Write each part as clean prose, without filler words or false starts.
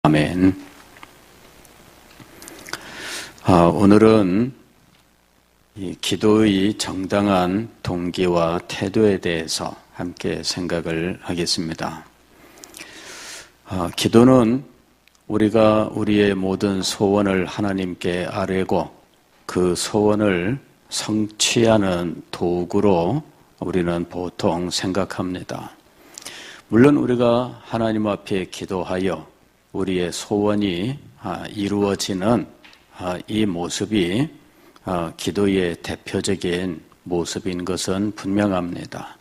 아멘. 오늘은 이 기도의 정당한 동기와 태도에 대해서 함께 생각을 하겠습니다. 기도는 우리가 우리의 모든 소원을 하나님께 아뢰고 그 소원을 성취하는 도구로 우리는 보통 생각합니다. 물론 우리가 하나님 앞에 기도하여 우리의 소원이 이루어지는 이 모습이 기도의 대표적인 모습인 것은 분명합니다.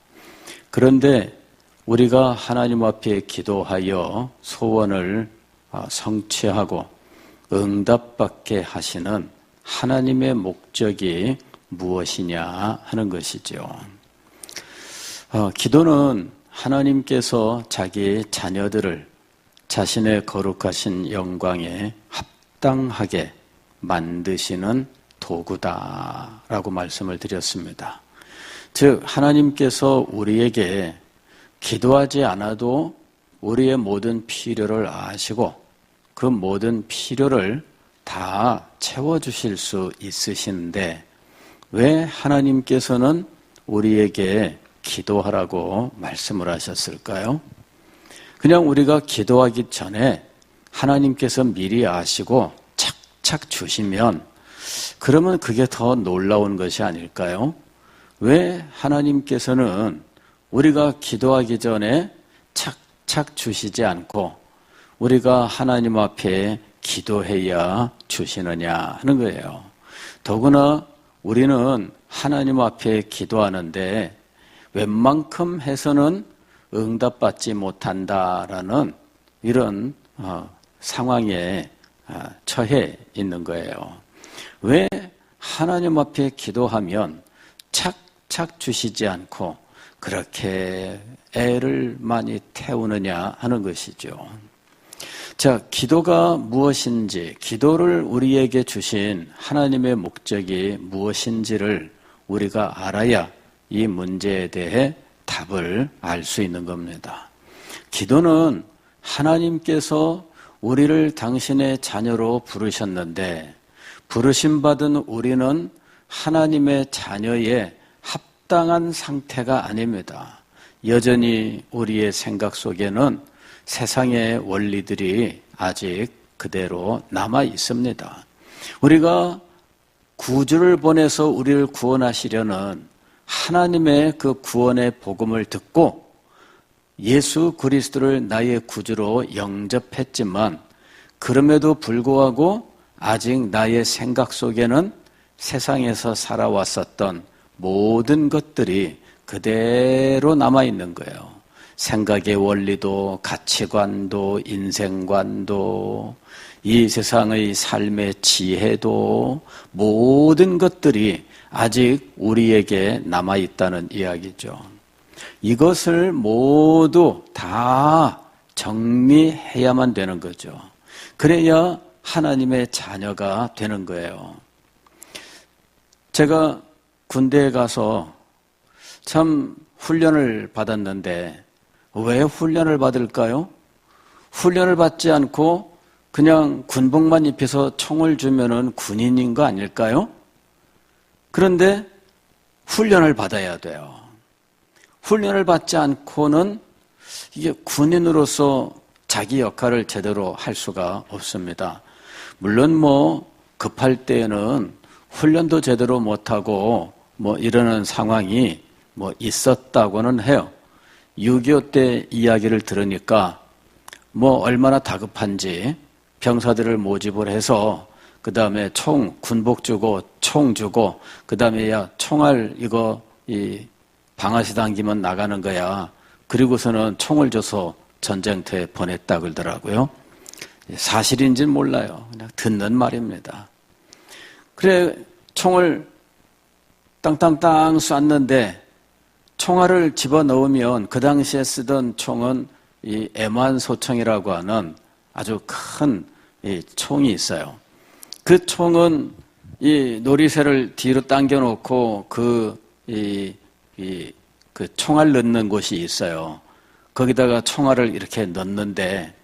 그런데 우리가 하나님 앞에 기도하여 소원을 성취하고 응답받게 하시는 하나님의 목적이 무엇이냐 하는 것이죠. 기도는 하나님께서 자기의 자녀들을 자신의 거룩하신 영광에 합당하게 만드시는 도구다라고 말씀을 드렸습니다. 즉 하나님께서 우리에게 기도하지 않아도 우리의 모든 필요를 아시고 그 모든 필요를 다 채워주실 수 있으신데 왜 하나님께서는 우리에게 기도하라고 말씀을 하셨을까요? 그냥 우리가 기도하기 전에 하나님께서 미리 아시고 착착 주시면 그러면 그게 더 놀라운 것이 아닐까요? 왜 하나님께서는 우리가 기도하기 전에 착착 주시지 않고 우리가 하나님 앞에 기도해야 주시느냐 하는 거예요. 더구나 우리는 하나님 앞에 기도하는데 웬만큼 해서는 응답받지 못한다라는 이런 상황에 처해 있는 거예요. 왜 하나님 앞에 기도하면 착착 주시지 않고 그렇게 애를 많이 태우느냐 하는 것이죠. 자, 기도가 무엇인지, 기도를 우리에게 주신 하나님의 목적이 무엇인지를 우리가 알아야 이 문제에 대해 답을 알 수 있는 겁니다. 기도는 하나님께서 우리를 당신의 자녀로 부르셨는데 부르심받은 우리는 하나님의 자녀의 합당한 상태가 아닙니다. 여전히 우리의 생각 속에는 세상의 원리들이 아직 그대로 남아 있습니다. 우리가 구주를 보내서 우리를 구원하시려는 하나님의 그 구원의 복음을 듣고 예수 그리스도를 나의 구주로 영접했지만 그럼에도 불구하고 아직 나의 생각 속에는 세상에서 살아왔었던 모든 것들이 그대로 남아있는 거예요. 생각의 원리도 가치관도 인생관도 이 세상의 삶의 지혜도 모든 것들이 아직 우리에게 남아있다는 이야기죠. 이것을 모두 다 정리해야만 되는 거죠. 그래야 하나님의 자녀가 되는 거예요. 제가 군대에 가서 참 훈련을 받았는데 왜 훈련을 받을까요? 훈련을 받지 않고 그냥 군복만 입혀서 총을 주면은 군인인 거 아닐까요? 그런데 훈련을 받아야 돼요. 훈련을 받지 않고는 이게 군인으로서 자기 역할을 제대로 할 수가 없습니다. 물론 급할 때에는 훈련도 제대로 못하고 이러는 상황이 있었다고는 해요. 6.25 때 이야기를 들으니까 얼마나 다급한지 병사들을 모집을 해서 그 다음에 군복 주고 총 주고 그 다음에 총알 방아쇠 당기면 나가는 거야. 그리고서는 총을 줘서 전쟁터에 보냈다 그러더라고요. 사실인지는 몰라요. 그냥 듣는 말입니다. 그래 총을 땅땅땅 쐈는데 총알을 집어넣으면 그 당시에 쓰던 총은 이 M1 소총이라고 하는 아주 큰 총이 있어요. 그 총은 이 놀이새를 뒤로 당겨놓고 그 총알 넣는 곳이 있어요. 거기다가 총알을 이렇게 넣는데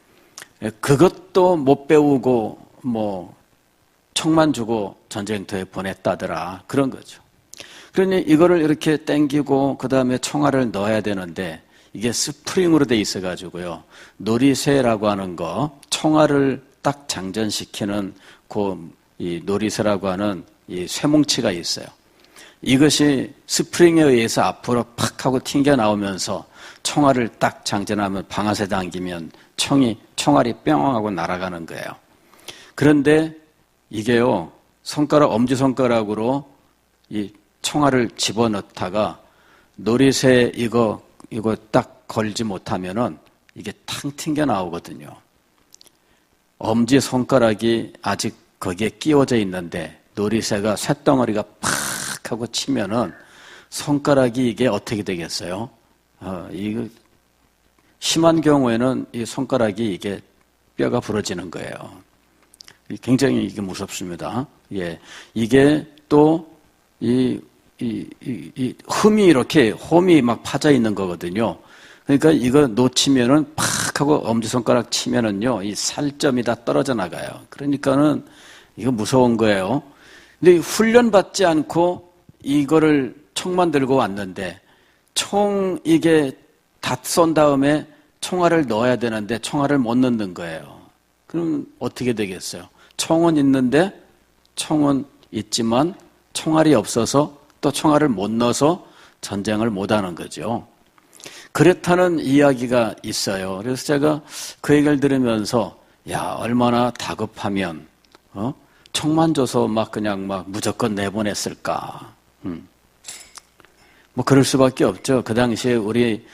그것도 못 배우고 뭐 총만 주고 전쟁터에 보냈다더라. 그런 거죠. 그러니 이거를 이렇게 당기고 그 다음에 총알을 넣어야 되는데 이게 스프링으로 돼 있어가지고요. 놀이새라고 하는 거, 총알을 딱 장전시키는 이 놀이새라고 하는 이 쇠뭉치가 있어요. 이것이 스프링에 의해서 앞으로 팍 하고 튕겨 나오면서 총알을 딱 장전하면 방아쇠 당기면 총알이 뿅 하고 날아가는 거예요. 그런데 이게요, 엄지손가락으로 이 총알을 집어넣다가 놀이새 이거 딱 걸지 못하면은 이게 탕 튕겨 나오거든요. 엄지손가락이 아직 거기에 끼워져 있는데 놀이새가 쇳덩어리가 팍 하고 치면은 손가락이 이게 어떻게 되겠어요? 이거 심한 경우에는 이 손가락이 이게 뼈가 부러지는 거예요. 굉장히 이게 무섭습니다. 예. 이게 또 홈이 막 파져 있는 거거든요. 그러니까 이거 놓치면은 팍 하고 엄지손가락 치면은요, 이 살점이 다 떨어져 나가요. 그러니까는 이거 무서운 거예요. 근데 훈련받지 않고 이거를 총만 들고 왔는데 이게 다 쏜 다음에 총알을 넣어야 되는데 총알을 못 넣는 거예요. 그럼 어떻게 되겠어요? 총은 있지만 총알이 없어서 또 총알을 못 넣어서 전쟁을 못 하는 거죠. 그렇다는 이야기가 있어요. 그래서 제가 그 얘기를 들으면서 얼마나 다급하면 총만 줘서 그냥 무조건 내보냈을까. 그럴 수밖에 없죠. 그 당시에 우리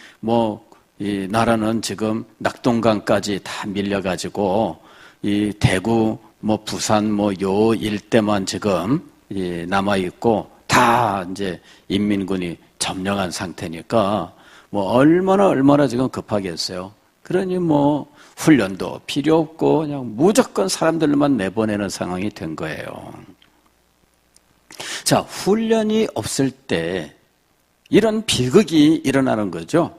이 나라는 지금 낙동강까지 다 밀려가지고 이 대구 부산 요 일대만 지금 남아있고 다 이제 인민군이 점령한 상태니까 얼마나 지금 급하겠어요. 그러니 훈련도 필요 없고 그냥 무조건 사람들만 내보내는 상황이 된 거예요. 자, 훈련이 없을 때 이런 비극이 일어나는 거죠.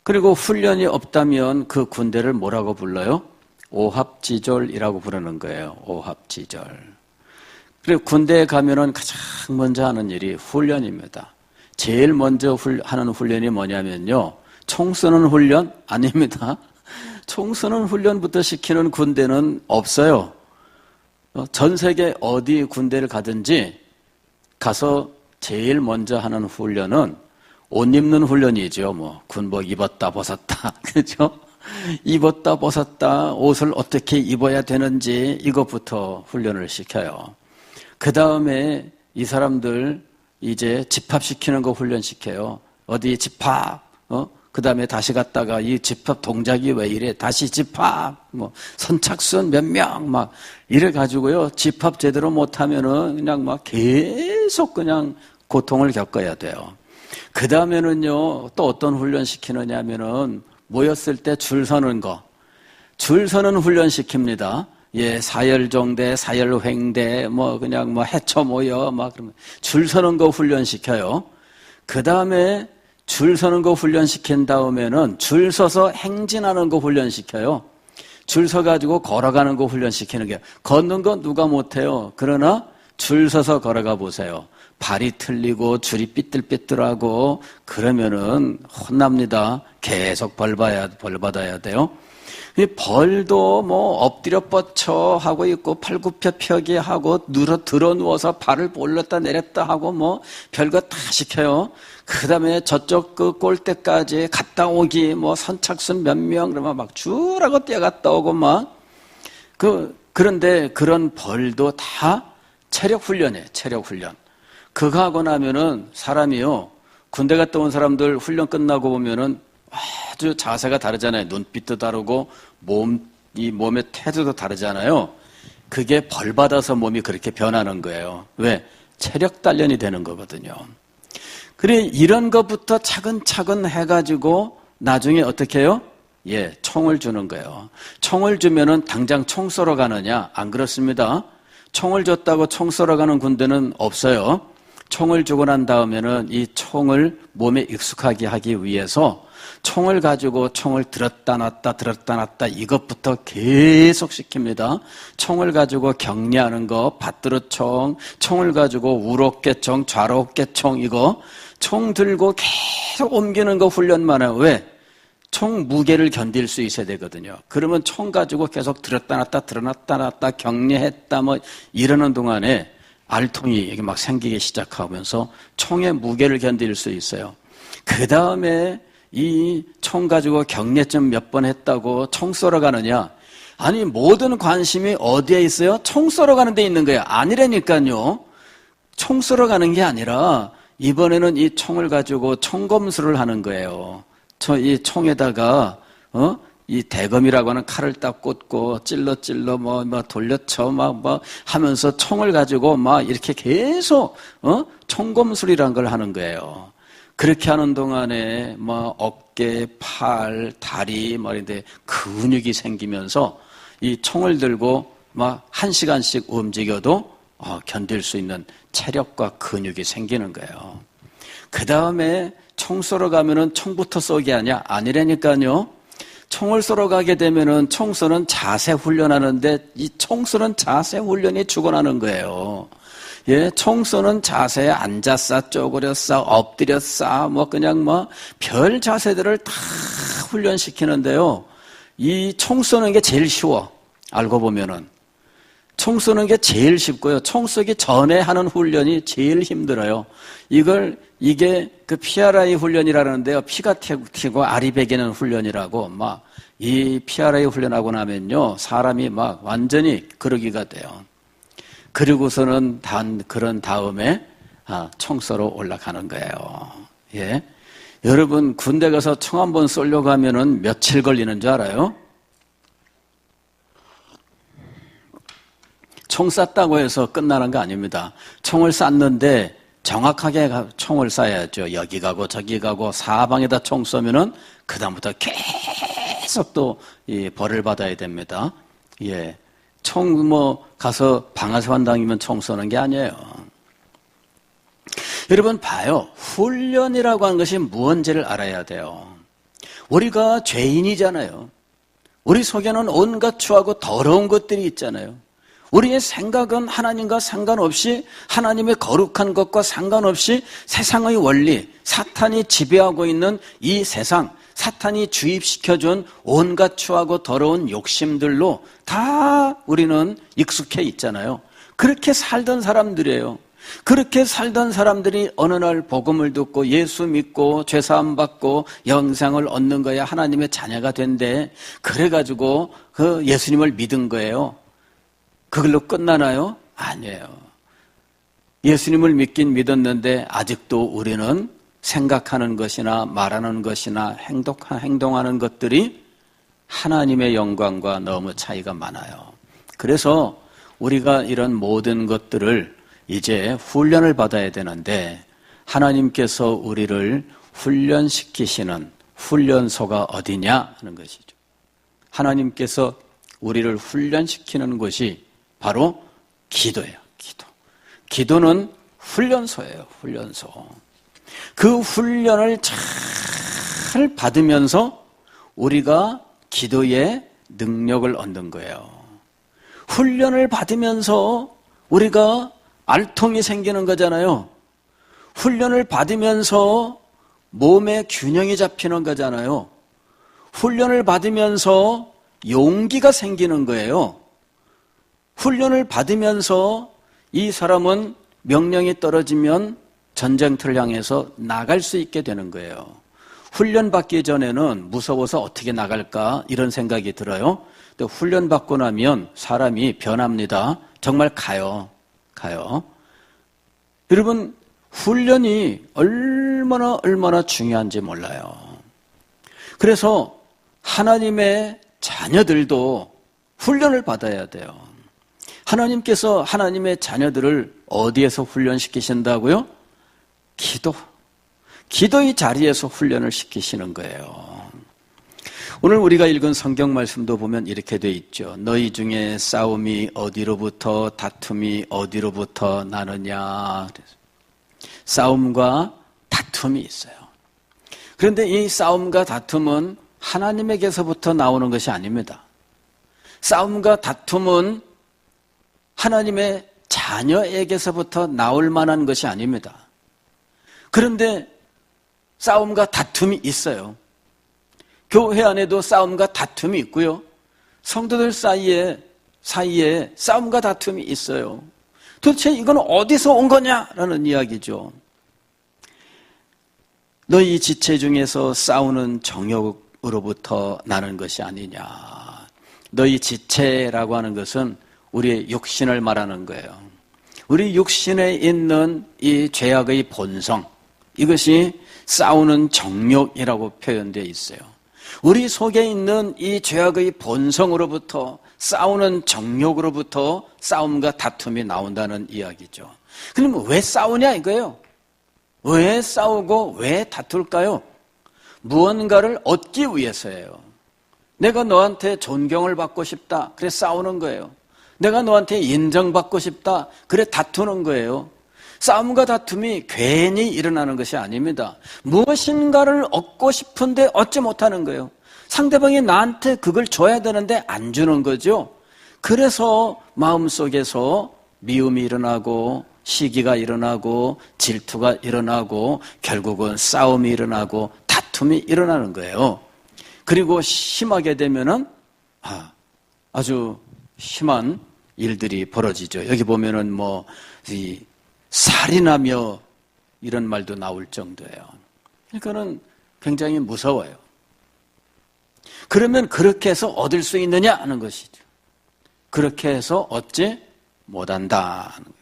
그리고 훈련이 없다면 그 군대를 뭐라고 불러요? 오합지졸이라고 부르는 거예요. 오합지졸. 그리고 군대에 가면은 가장 먼저 하는 일이 훈련입니다. 제일 먼저 하는 훈련이 뭐냐면요. 총 쏘는 훈련? 아닙니다. 총 쏘는 훈련부터 시키는 군대는 없어요. 전 세계 어디 군대를 가든지 가서 제일 먼저 하는 훈련은 옷 입는 훈련이죠. 군복 입었다 벗었다. 그렇죠? 입었다 벗었다 옷을 어떻게 입어야 되는지 이것부터 훈련을 시켜요. 그 다음에 이 사람들 이제 집합시키는 거 훈련시켜요. 어디 집합, 그 다음에 다시 갔다가 이 집합 동작이 왜 이래? 다시 집합, 선착순 몇 명, 이래가지고요. 집합 제대로 못하면은 그냥 계속 그냥 고통을 겪어야 돼요. 그 다음에는요, 또 어떤 훈련 시키느냐면은 모였을 때 줄 서는 거. 줄 서는 훈련 시킵니다. 예, 사열종대, 사열횡대, 해쳐 모여, 그러면 줄 서는 거 훈련시켜요. 그 다음에 줄 서는 거 훈련시킨 다음에는 줄 서서 행진하는 거 훈련시켜요. 줄 서가지고 걸어가는 거 훈련시키는 게, 걷는 거 누가 못해요. 그러나 줄 서서 걸어가 보세요. 발이 틀리고 줄이 삐뚤삐뚤하고 그러면은 혼납니다. 계속 벌 받아야 돼요. 이 벌도 엎드려 뻗쳐 하고 있고 팔굽혀 펴기 하고 들어 누워서 발을 올렸다 내렸다 하고 별거 다 시켜요. 그 다음에 저쪽 그 골대까지 갔다 오기 선착순 몇 명 그러면 줄하고 뛰어갔다 오고 그런데 그런 벌도 다 체력 훈련이에요. 체력 훈련. 그거 하고 나면은 사람이요. 군대 갔다 온 사람들 훈련 끝나고 보면은 아주 자세가 다르잖아요. 눈빛도 다르고 몸의 태도도 다르잖아요. 그게 벌 받아서 몸이 그렇게 변하는 거예요. 왜? 체력 단련이 되는 거거든요. 그래 이런 것부터 차근차근 해가지고 나중에 어떻게 해요? 예, 총을 주는 거예요. 총을 주면은 당장 총 쏘러 가느냐? 안 그렇습니다. 총을 줬다고 총 쏘러 가는 군대는 없어요. 총을 주고 난 다음에는 이 총을 몸에 익숙하게 하기 위해서 총을 가지고 총을 들었다 놨다 이것부터 계속 시킵니다. 총을 가지고 격리하는 거, 받들어 총을 가지고 우로깨총, 좌로깨총 이거 총 들고 계속 옮기는 거 훈련만 해요. 왜? 총 무게를 견딜 수 있어야 되거든요. 그러면 총 가지고 계속 들었다 놨다 격리했다 뭐 이러는 동안에 알통이 이게 막 생기기 시작하면서 총의 무게를 견딜 수 있어요. 그 다음에 이 총 가지고 격례점 몇 번 했다고 총 쏘러 가느냐? 아니 모든 관심이 어디에 있어요? 총 쏘러 가는 데 있는 거예요. 아니라니까요. 총 쏘러 가는 게 아니라 이번에는 이 총을 가지고 총검술을 하는 거예요. 이 총에다가 이 대검이라고 하는 칼을 딱 꽂고 찔러 뭐 돌려쳐 막 하면서 총을 가지고 막 이렇게 계속 총검술이라는 걸 하는 거예요. 그렇게 하는 동안에 뭐 어깨, 팔, 다리 뭐 이런데 근육이 생기면서 이 총을 들고 막 1시간씩 움직여도 견딜 수 있는 체력과 근육이 생기는 거예요. 그 다음에 총 쏘러 가면은 총부터 쏘기 아니라니까요. 총을 쏘러 가게 되면은 총 쏘는 자세 훈련하는데 이 총 쏘는 자세 훈련이 죽어나는 거예요. 예, 총 쏘는 자세에 앉아 쏴, 쪼그려 쏴, 엎드려 쏴, 뭐 그냥 뭐 별 자세들을 다 훈련시키는데요. 이 총 쏘는 게 제일 쉬워. 알고 보면은. 총 쏘는 게 제일 쉽고요. 총 쏘기 전에 하는 훈련이 제일 힘들어요. 이게 그 PRI 훈련이라는데요. 피가 튀고 알이 배기는 훈련이라고 막 이 PRI 훈련하고 나면요. 사람이 막 완전히 그러기가 돼요. 그리고서는 그런 다음에 총 쏘러 올라가는 거예요. 예. 여러분 군대 가서 총 한 번 쏘려고 하면은 며칠 걸리는 줄 알아요? 총 쐈다고 해서 끝나는 거 아닙니다. 총을 쐈는데 정확하게 총을 쏴야죠. 여기 가고 저기 가고 사방에다 총 쏘면은 그다음부터 계속 또 벌을 받아야 됩니다. 예, 총 가서 방아쇠 당이면 총 쏘는 게 아니에요. 여러분 봐요. 훈련이라고 하는 것이 무언지를 알아야 돼요. 우리가 죄인이잖아요. 우리 속에는 온갖 추하고 더러운 것들이 있잖아요. 우리의 생각은 하나님과 상관없이 하나님의 거룩한 것과 상관없이 세상의 원리, 사탄이 지배하고 있는 이 세상, 사탄이 주입시켜준 온갖 추하고 더러운 욕심들로 다 우리는 익숙해 있잖아요. 그렇게 살던 사람들이에요. 그렇게 살던 사람들이 어느 날 복음을 듣고 예수 믿고 죄사함 받고 영생을 얻는 거야 하나님의 자녀가 된대. 그래가지고 그 예수님을 믿은 거예요. 그걸로 끝나나요? 아니에요. 예수님을 믿긴 믿었는데 아직도 우리는 생각하는 것이나 말하는 것이나 행동하는 것들이 하나님의 영광과 너무 차이가 많아요. 그래서 우리가 이런 모든 것들을 이제 훈련을 받아야 되는데 하나님께서 우리를 훈련시키시는 훈련소가 어디냐 하는 것이죠. 하나님께서 우리를 훈련시키는 곳이 바로 기도예요. 기도는 훈련소예요. 훈련소. 그 훈련을 잘 받으면서 우리가 기도의 능력을 얻는 거예요. 훈련을 받으면서 우리가 알통이 생기는 거잖아요. 훈련을 받으면서 몸에 균형이 잡히는 거잖아요. 훈련을 받으면서 용기가 생기는 거예요. 훈련을 받으면서 이 사람은 명령이 떨어지면 전쟁터를 향해서 나갈 수 있게 되는 거예요. 훈련 받기 전에는 무서워서 어떻게 나갈까 이런 생각이 들어요. 근데 훈련 받고 나면 사람이 변합니다. 정말 가요. 여러분 훈련이 얼마나 중요한지 몰라요. 그래서 하나님의 자녀들도 훈련을 받아야 돼요. 하나님께서 하나님의 자녀들을 어디에서 훈련시키신다고요? 기도의 자리에서 훈련을 시키시는 거예요. 오늘 우리가 읽은 성경 말씀도 보면 이렇게 돼 있죠. 너희 중에 싸움이 어디로부터 다툼이 어디로부터 나느냐. 싸움과 다툼이 있어요. 그런데 이 싸움과 다툼은 하나님에게서부터 나오는 것이 아닙니다. 싸움과 다툼은 하나님의 자녀에게서부터 나올 만한 것이 아닙니다. 그런데 싸움과 다툼이 있어요. 교회 안에도 싸움과 다툼이 있고요. 성도들 사이에 싸움과 다툼이 있어요. 도대체 이건 어디서 온 거냐라는 이야기죠. 너희 지체 중에서 싸우는 정욕으로부터 나는 것이 아니냐. 너희 지체라고 하는 것은 우리의 육신을 말하는 거예요. 우리 육신에 있는 이 죄악의 본성, 이것이 싸우는 정욕이라고 표현되어 있어요. 우리 속에 있는 이 죄악의 본성으로부터, 싸우는 정욕으로부터 싸움과 다툼이 나온다는 이야기죠. 그럼 왜 싸우냐 이거예요? 왜 싸우고 왜 다툴까요? 무언가를 얻기 위해서예요. 내가 너한테 존경을 받고 싶다. 그래 싸우는 거예요. 내가 너한테 인정받고 싶다. 그래 다투는 거예요. 싸움과 다툼이 괜히 일어나는 것이 아닙니다. 무엇인가를 얻고 싶은데 얻지 못하는 거예요. 상대방이 나한테 그걸 줘야 되는데 안 주는 거죠. 그래서 마음속에서 미움이 일어나고 시기가 일어나고 질투가 일어나고 결국은 싸움이 일어나고 다툼이 일어나는 거예요. 그리고 심하게 되면은 아주 심한 일들이 벌어지죠. 여기 보면은 살인하며 이런 말도 나올 정도예요. 그러니까는 굉장히 무서워요. 그러면 그렇게 해서 얻을 수 있느냐 하는 것이죠. 그렇게 해서 얻지 못한다 하는 거예요.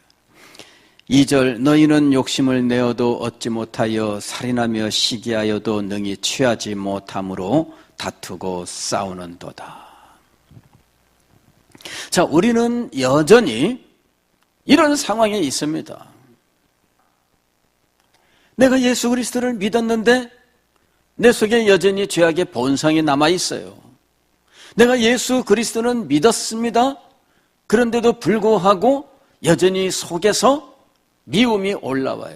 2절 너희는 욕심을 내어도 얻지 못하여 살인하며 시기하여도 능히 취하지 못함으로 다투고 싸우는도다. 자, 우리는 여전히 이런 상황에 있습니다. 내가 예수 그리스도를 믿었는데 내 속에 여전히 죄악의 본성이 남아있어요. 내가 예수 그리스도는 믿었습니다. 그런데도 불구하고 여전히 속에서 미움이 올라와요.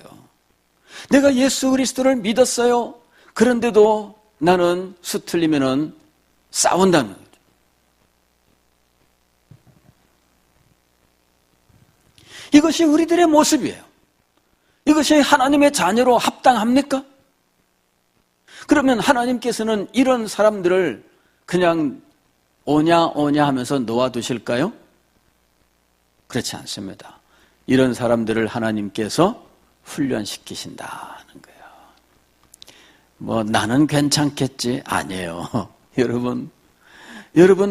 내가 예수 그리스도를 믿었어요. 그런데도 나는 수틀리면은 싸운다는 거죠. 이것이 우리들의 모습이에요. 이것이 하나님의 자녀로 합당합니까? 그러면 하나님께서는 이런 사람들을 그냥 오냐 하면서 놓아두실까요? 그렇지 않습니다. 이런 사람들을 하나님께서 훈련시키신다는 거예요. 나는 괜찮겠지? 아니에요. 여러분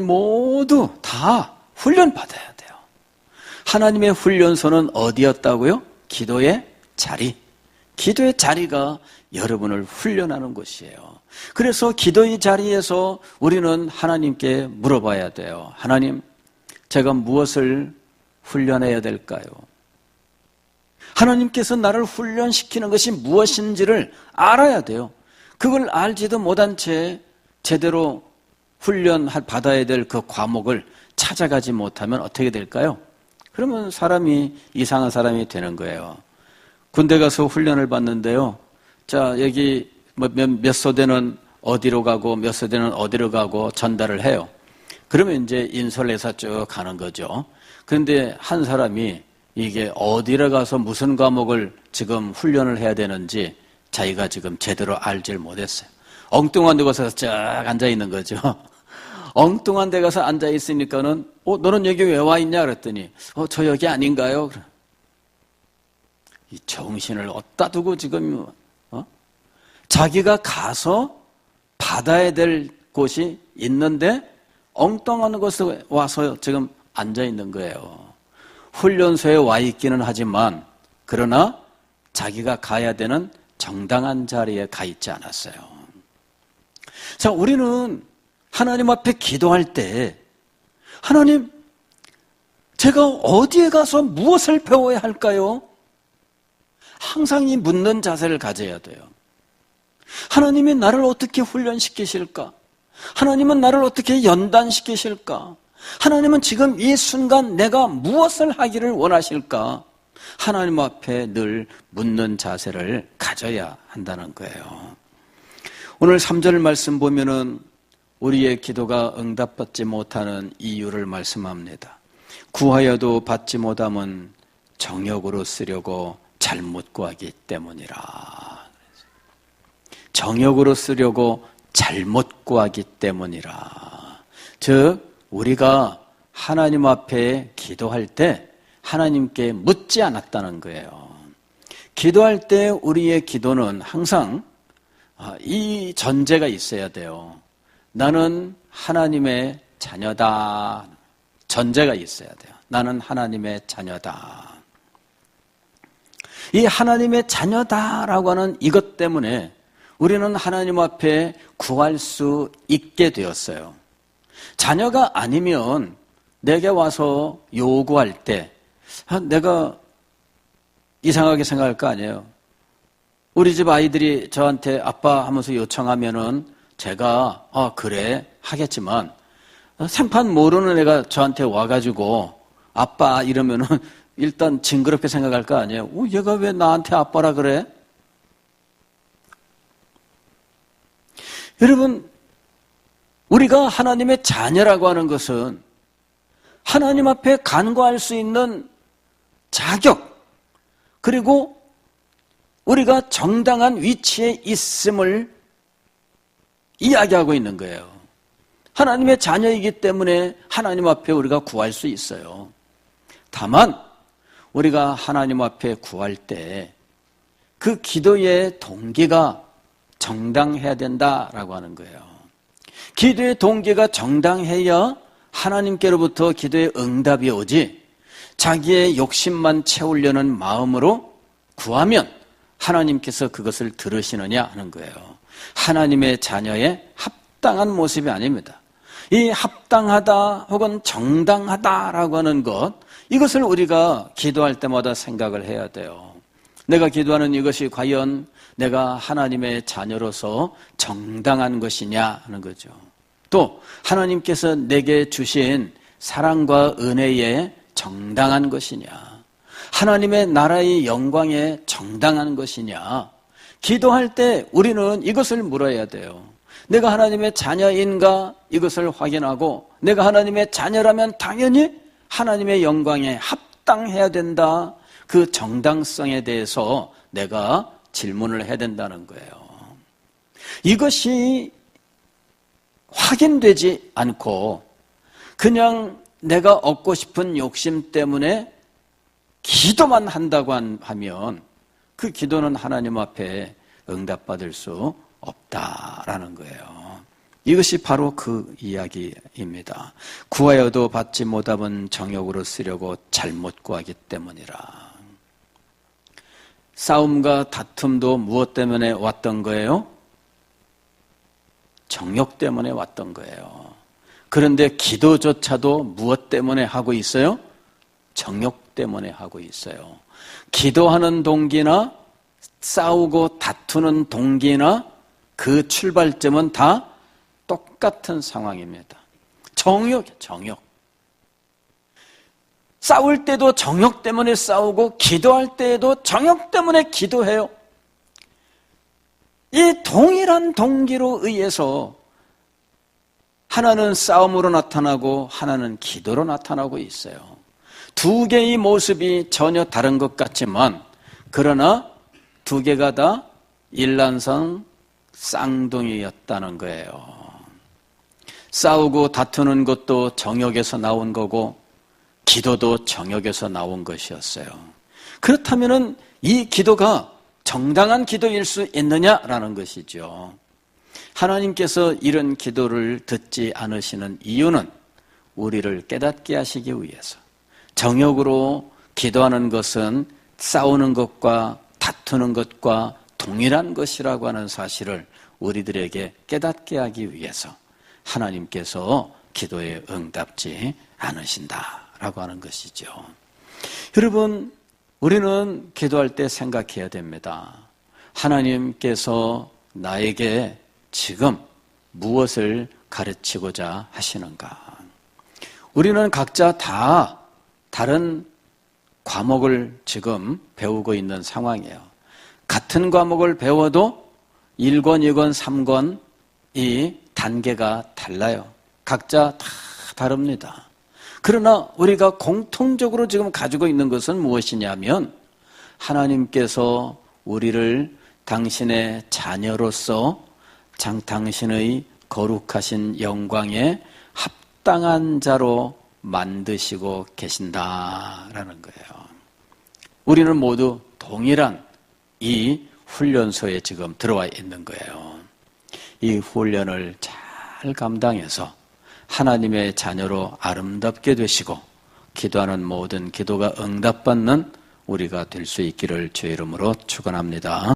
모두 다 훈련받아야 돼요. 하나님의 훈련소는 어디였다고요? 기도의 자리. 기도의 자리가 여러분을 훈련하는 곳이에요. 그래서 기도의 자리에서 우리는 하나님께 물어봐야 돼요. 하나님, 제가 무엇을 훈련해야 될까요? 하나님께서 나를 훈련시키는 것이 무엇인지를 알아야 돼요. 그걸 알지도 못한 채 제대로 훈련받아야 될 그 과목을 찾아가지 못하면 어떻게 될까요? 그러면 사람이 이상한 사람이 되는 거예요. 군대 가서 훈련을 받는데요. 자, 여기 몇 소대는 어디로 가고 몇 소대는 어디로 가고 전달을 해요. 그러면 이제 인솔 해서 쭉 가는 거죠. 그런데 한 사람이 이게 어디로 가서 무슨 과목을 지금 훈련을 해야 되는지 자기가 지금 제대로 알질 못했어요. 엉뚱한 데 가서 쫙 앉아 있는 거죠. 엉뚱한 데 가서 앉아 있으니까는 너는 여기 왜 와 있냐 그랬더니 저 여기 아닌가요? 이 정신을 어디다 두고 지금 자기가 가서 받아야 될 곳이 있는데 엉뚱한 곳에 와서 지금 앉아 있는 거예요. 훈련소에 와 있기는 하지만 그러나 자기가 가야 되는 정당한 자리에 가 있지 않았어요. 자, 우리는 하나님 앞에 기도할 때 하나님, 제가 어디에 가서 무엇을 배워야 할까요? 항상 이 묻는 자세를 가져야 돼요. 하나님이 나를 어떻게 훈련시키실까? 하나님은 나를 어떻게 연단시키실까? 하나님은 지금 이 순간 내가 무엇을 하기를 원하실까? 하나님 앞에 늘 묻는 자세를 가져야 한다는 거예요. 오늘 3절 말씀 보면은 우리의 기도가 응답받지 못하는 이유를 말씀합니다. 구하여도 받지 못함은 정욕으로 쓰려고 잘못 구하기 때문이라. 정욕으로 쓰려고 잘못 구하기 때문이라. 즉 우리가 하나님 앞에 기도할 때 하나님께 묻지 않았다는 거예요. 기도할 때 우리의 기도는 항상 이 전제가 있어야 돼요. 나는 하나님의 자녀다. 전제가 있어야 돼요. 나는 하나님의 자녀다. 이 하나님의 자녀다라고 하는 이것 때문에 우리는 하나님 앞에 구할 수 있게 되었어요. 자녀가 아니면 내게 와서 요구할 때 내가 이상하게 생각할 거 아니에요. 우리 집 아이들이 저한테 아빠 하면서 요청하면은 제가 그래 하겠지만 생판 모르는 애가 저한테 와가지고 아빠 이러면은 일단 징그럽게 생각할 거 아니에요. 얘가 왜 나한테 아빠라 그래? 여러분, 우리가 하나님의 자녀라고 하는 것은 하나님 앞에 간구할 수 있는 자격, 그리고 우리가 정당한 위치에 있음을 이야기하고 있는 거예요. 하나님의 자녀이기 때문에 하나님 앞에 우리가 구할 수 있어요. 다만 우리가 하나님 앞에 구할 때 그 기도의 동기가 정당해야 된다라고 하는 거예요. 기도의 동기가 정당해야 하나님께로부터 기도의 응답이 오지, 자기의 욕심만 채우려는 마음으로 구하면 하나님께서 그것을 들으시느냐 하는 거예요. 하나님의 자녀의 합당한 모습이 아닙니다. 이 합당하다 혹은 정당하다라고 하는 것, 이것을 우리가 기도할 때마다 생각을 해야 돼요. 내가 기도하는 이것이 과연 내가 하나님의 자녀로서 정당한 것이냐 하는 거죠. 또 하나님께서 내게 주신 사랑과 은혜에 정당한 것이냐, 하나님의 나라의 영광에 정당한 것이냐, 기도할 때 우리는 이것을 물어야 돼요. 내가 하나님의 자녀인가 이것을 확인하고, 내가 하나님의 자녀라면 당연히 하나님의 영광에 합당해야 된다. 그 정당성에 대해서 내가 질문을 해야 된다는 거예요. 이것이 확인되지 않고 그냥 내가 얻고 싶은 욕심 때문에 기도만 한다고 하면 그 기도는 하나님 앞에 응답받을 수 없다라는 거예요. 이것이 바로 그 이야기입니다. 구하여도 받지 못함은 정욕으로 쓰려고 잘못 구하기 때문이라. 싸움과 다툼도 무엇 때문에 왔던 거예요? 정욕 때문에 왔던 거예요. 그런데 기도조차도 무엇 때문에 하고 있어요? 정욕 때문에 하고 있어요. 기도하는 동기나 싸우고 다투는 동기나 그 출발점은 다 똑같은 상황입니다. 정욕이에요, 정욕. 싸울 때도 정욕 때문에 싸우고 기도할 때에도 정욕 때문에 기도해요. 이 동일한 동기로 의해서 하나는 싸움으로 나타나고 하나는 기도로 나타나고 있어요. 두 개의 모습이 전혀 다른 것 같지만 그러나 두 개가 다 일란성 쌍둥이였다는 거예요. 싸우고 다투는 것도 정욕에서 나온 거고 기도도 정욕에서 나온 것이었어요. 그렇다면 이 기도가 정당한 기도일 수 있느냐라는 것이죠. 하나님께서 이런 기도를 듣지 않으시는 이유는 우리를 깨닫게 하시기 위해서, 정욕으로 기도하는 것은 싸우는 것과 다투는 것과 동일한 것이라고 하는 사실을 우리들에게 깨닫게 하기 위해서 하나님께서 기도에 응답지 않으신다라고 하는 것이죠. 여러분, 우리는 기도할 때 생각해야 됩니다. 하나님께서 나에게 지금 무엇을 가르치고자 하시는가? 우리는 각자 다 다른 과목을 지금 배우고 있는 상황이에요. 같은 과목을 배워도 1권, 2권, 3권 이 단계가 달라요. 각자 다 다릅니다. 그러나 우리가 공통적으로 지금 가지고 있는 것은 무엇이냐면 하나님께서 우리를 당신의 자녀로서 당신의 거룩하신 영광에 합당한 자로 만드시고 계신다라는 거예요. 우리는 모두 동일한 이 훈련소에 지금 들어와 있는 거예요. 이 훈련을 잘 감당해서 하나님의 자녀로 아름답게 되시고 기도하는 모든 기도가 응답받는 우리가 될 수 있기를 주의 이름으로 축원합니다.